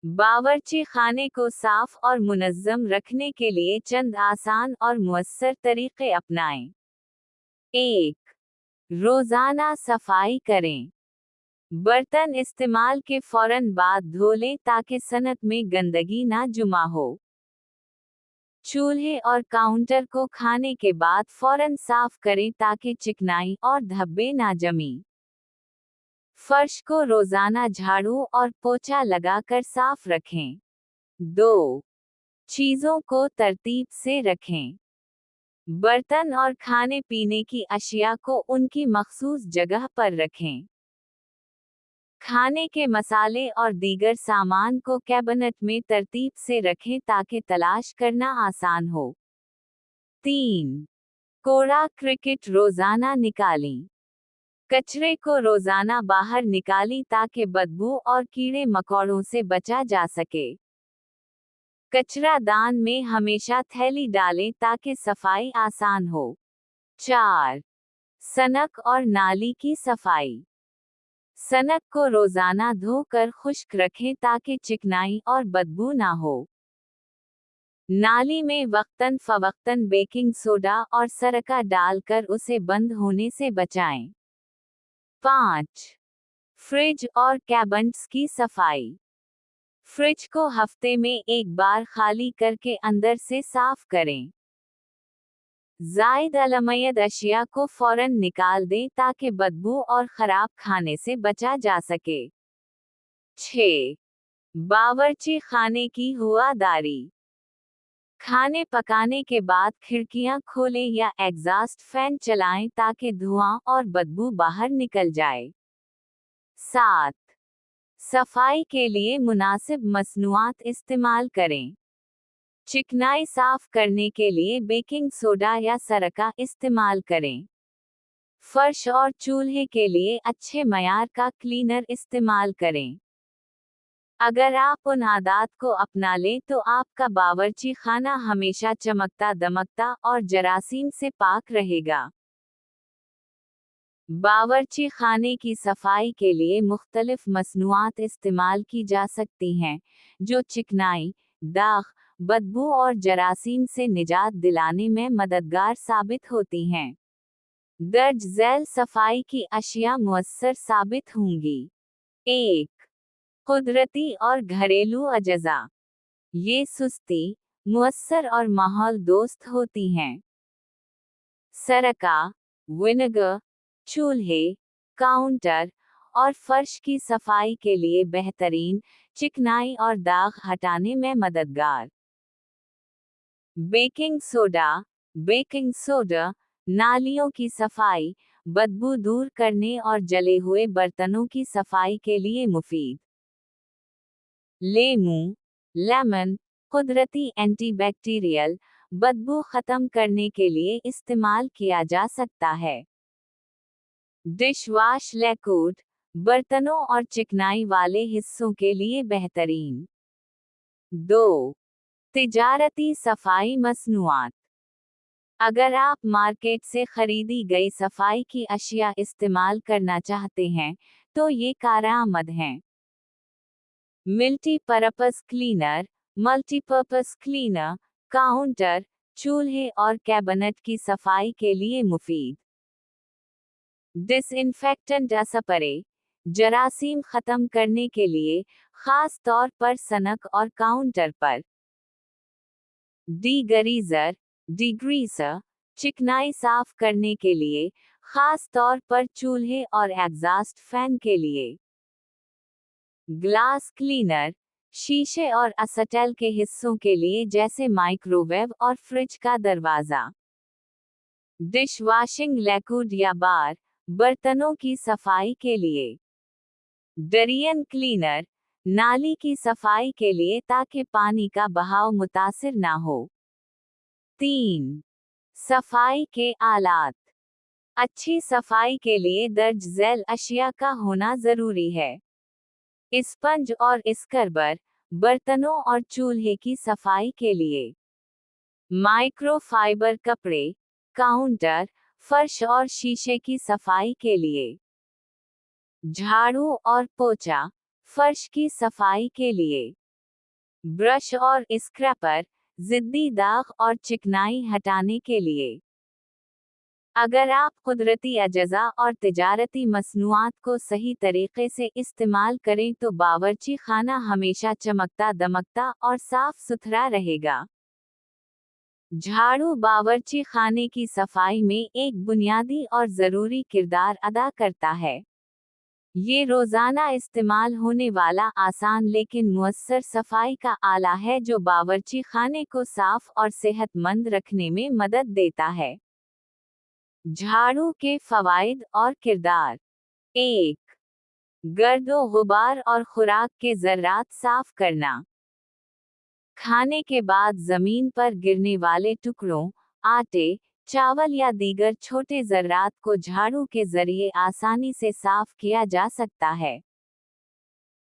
बावर्ची खाने को साफ और मुनज़्ज़म रखने के लिए चंद आसान और मुअस्सर तरीके अपनाएं। 1. रोज़ाना सफाई करें। बर्तन इस्तेमाल के फौरन बाद धो लें ताकि सनक में गंदगी ना जुमा हो। चूल्हे और काउंटर को खाने के बाद फौरन साफ करें ताकि चिकनाई और धब्बे ना जमी। फर्श को रोजाना झाड़ू और पोछा लगाकर साफ रखें। 2. चीजों को तरतीब से रखें। बर्तन और खाने पीने की अशिया को उनकी मखसूस जगह पर रखें। खाने के मसाले और दीगर सामान को कैबिनेट में तरतीब से रखें ताकि तलाश करना आसान हो। 3. कूड़ा क्रिकेट रोजाना निकालें। कचरे को रोजाना बाहर निकालें ताकि बदबू और कीड़े मकोड़ों से बचा जा सके। कचरा दान में हमेशा थैली डालें ताकि सफाई आसान हो। 4. सनक और नाली की सफाई। सनक को रोजाना धोकर खुश्क रखें ताकि चिकनाई और बदबू ना हो। नाली में वक्तन फवक्तन बेकिंग सोडा और सरका डालकर उसे बंद होने से बचाएं। 5. फ्रिज और कैबिनेट्स की सफाई। फ्रिज को हफ्ते में एक बार खाली करके अंदर से साफ करें। जायद अलमयद अशिया को फौरन निकाल दें ताकि बदबू और खराब खाने से बचा जा सके। 6. बावर्ची खाने की हुआदारी। खाने पकाने के बाद खिड़कियां खोलें या एग्जॉस्ट फैन चलाएं ताकि धुआं और बदबू बाहर निकल जाए। 7. सफाई के लिए मुनासिब मसनूआत इस्तेमाल करें। चिकनाई साफ करने के लिए बेकिंग सोडा या सरका इस्तेमाल करें। फर्श और चूल्हे के लिए अच्छे मयार का क्लीनर इस्तेमाल करें। अगर आप उन आदात को अपना लें तो आपका बावर्ची खाना हमेशा चमकता दमकता और जरासीम से पाक रहेगा। बावर्ची खाने की सफाई के लिए मुख्तलिफ मसनूआत इस्तेमाल की जा सकती हैं, जो चिकनाई, दाग, बदबू और जरासीम से निजात दिलाने में मददगार साबित होती हैं। दर्ज झैल सफाई की अशिया मुअस्सर साबित होंगी। 1. कुदरती और घरेलू अजजा। ये सुस्ती, मुअस्सर और माहौल दोस्त होती हैं। सरका, विनेगर, चूल्हे, काउंटर और फर्श की सफाई के लिए बेहतरीन, चिकनाई और दाग हटाने में मददगार। बेकिंग सोडा, नालियों की सफाई, बदबू दूर करने और जले हुए बर्तनों की सफाई के लिए मुफीद। लेमन, कुदरती एंटीबैक्टीरियल, बदबू खत्म करने के लिए इस्तेमाल किया जा सकता है। डिशवॉश लिक्विड, बर्तनों और चिकनाई वाले हिस्सों के लिए बेहतरीन। 2. तिजारती सफाई मसनूआत। अगर आप मार्केट से खरीदी गई सफाई की अशिया इस्तेमाल करना चाहते हैं, तो ये कारआमद हैं। मल्टीपर्पस क्लीनर, काउंटर, चूल्हे और कैबिनेट की सफाई के लिए मुफीद। डिसइंफेक्टेंट स्प्रे, जरासीम खत्म करने के लिए, खास तौर पर सनक और काउंटर पर। डिग्रीजर, चिकनाई साफ करने के लिए, खास तौर पर चूल्हे और एग्जॉस्ट फैन के लिए। ग्लास क्लीनर, शीशे और असटल के हिस्सों के लिए जैसे माइक्रोवेव और फ्रिज का दरवाजा। डिशवॉशिंग लिक्विड या बार, बर्तनों की सफाई के लिए। डरियन क्लीनर, नाली की सफाई के लिए ताकि पानी का बहाव मुतासिर ना हो। 3. सफाई के आलात। अच्छी सफाई के लिए दर्ज झैल अशिया का होना जरूरी है। स्पंज और स्क्रबर, बर्तनों और चूल्हे की सफाई के लिए। माइक्रोफाइबर कपड़े, काउंटर, फर्श और शीशे की सफाई के लिए। झाड़ू और पोछा, फर्श की सफाई के लिए। ब्रश और स्क्रैपर, जिद्दी दाग और चिकनाई हटाने के लिए। अगर आप कुदरती अजजा और तिजारती मसनूआत को सही तरीके से इस्तेमाल करें तो बावर्ची खाना हमेशा चमकता दमकता और साफ सुथरा रहेगा। झाड़ू बावर्ची खाने की सफाई में एक बुनियादी और ज़रूरी किरदार अदा करता है। ये रोज़ाना इस्तेमाल होने वाला आसान लेकिन मुअस्सर सफाई का आला है जो बावर्ची खाने को साफ और सेहतमंद रखने में मदद देता है। झाड़ू के फवाइद और किरदार। 1. गर्दो गुबार और खुराक के ज़र्रात साफ करना। खाने के बाद जमीन पर गिरने वाले टुकड़ों, आटे, चावल या दीगर छोटे ज़र्रात को झाड़ू के जरिए आसानी से साफ किया जा सकता है।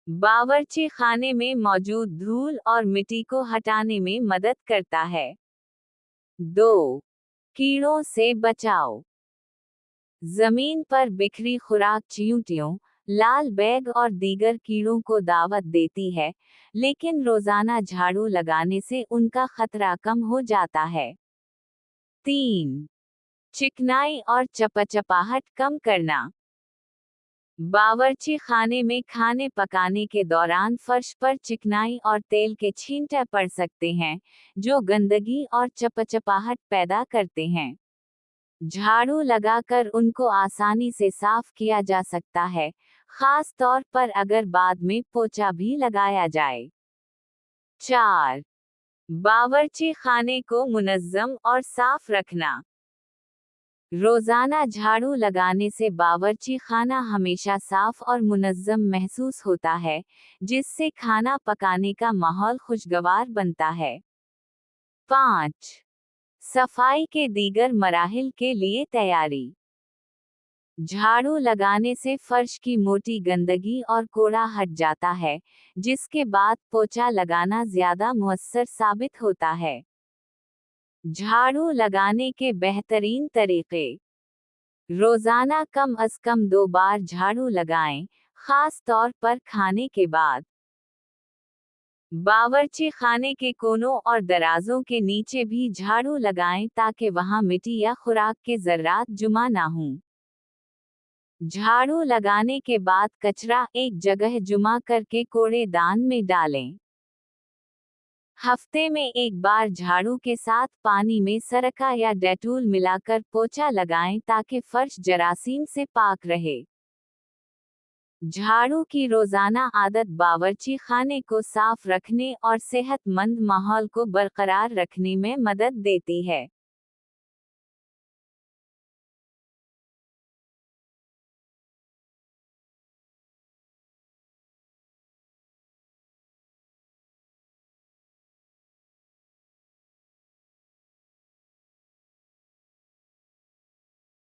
बावर्ची खाने में मौजूद धूल और मिट्टी को हटाने में मदद करता है। 2. कीड़ों से बचाव। जमीन पर बिखरी खुराक चींटियों, लाल बैग और दीगर कीड़ों को दावत देती है, लेकिन रोजाना झाड़ू लगाने से उनका खतरा कम हो जाता है। 3. चिकनाई और चपचपाहट कम करना। बावर्ची खाने में खाने पकाने के दौरान फर्श पर चिकनाई और तेल के छींटे पड़ सकते हैं, जो गंदगी और चपचपाहट पैदा करते हैं। झाड़ू लगाकर उनको आसानी से साफ किया जा सकता है, खास तौर पर अगर बाद में पोछा भी लगाया जाए। 4. बावर्ची खाने को मुनज़्ज़म और साफ रखना। रोजाना झाड़ू लगाने से बावर्ची खाना हमेशा साफ और मुनज़्ज़म महसूस होता है, जिससे खाना पकाने का माहौल खुशगवार बनता है। 5. सफाई के दीगर मराहिल के लिए तैयारी। झाड़ू लगाने से फर्श की मोटी गंदगी और कोड़ा हट जाता है, जिसके बाद पोछा लगाना ज्यादा मुअस्सर साबित होता है। झाड़ू लगाने के बेहतरीन तरीके। रोजाना कम अज कम 2 बार झाड़ू लगाएं, खास तौर पर खाने के बाद। बावर्ची खाने के कोनों और दराजों के नीचे भी झाड़ू लगाएं ताकि वहां मिट्टी या खुराक के ज़र्रात जमा ना हों। झाड़ू लगाने के बाद कचरा एक जगह जमा करके कूड़ेदान में डालें। हफ्ते में एक बार झाड़ू के साथ पानी में सरका या डेटॉल मिलाकर पोछा लगाएं ताकि फर्श जरासीम से पाक रहे। झाड़ू की रोजाना आदत बावर्ची खाने को साफ रखने और सेहतमंद माहौल को बरकरार रखने में मदद देती है।